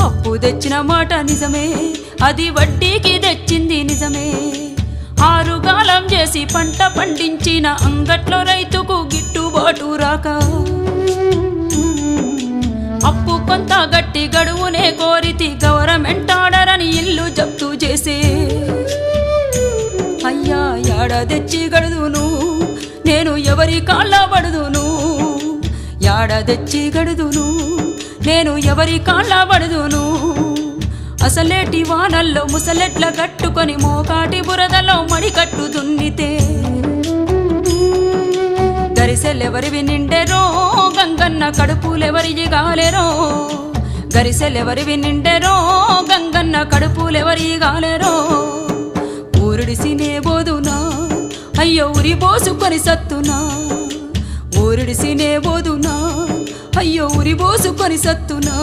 అప్పు తెచ్చిన మాట నిజమే, అది వడ్డీకి తెచ్చింది నిజమే. ఆరుగాలం చేసి పంట పండించిన అంగట్లో రైతుకు గిట్టుబాటు రాక అప్పు కొంత గట్టి గడువునే కోరితి గవర్నమెంట్ ఆర్డర్ అని ఇల్లు జప్తు చేసే. అయ్యా యాడ తెచ్చి గడుదును నేను ఎవరి కాళ్ళ పడుదును, యాడ తెచ్చి గడుదును నేను ఎవరి కాళ్ళ పడుదును. అసలేటి వానల్లో ముసలెట్ల కట్టుకొని మోకాటి బురదలో మడి కట్టు దున్నితే గరిసెలెవరివి నిండెరో గంగన్న కడుపులెవరి గాలేరో, గరిసెలెవరివి నిండెరో గంగన్న కడుపులెవరి గాలేరో. ఊరుడిసినే బోదునా అయ్యో ఉరి పోసుకొని సత్తునా, ఊరుడిసినే బోదునా అయ్యో ఉరి పోసుకొని సత్తునా.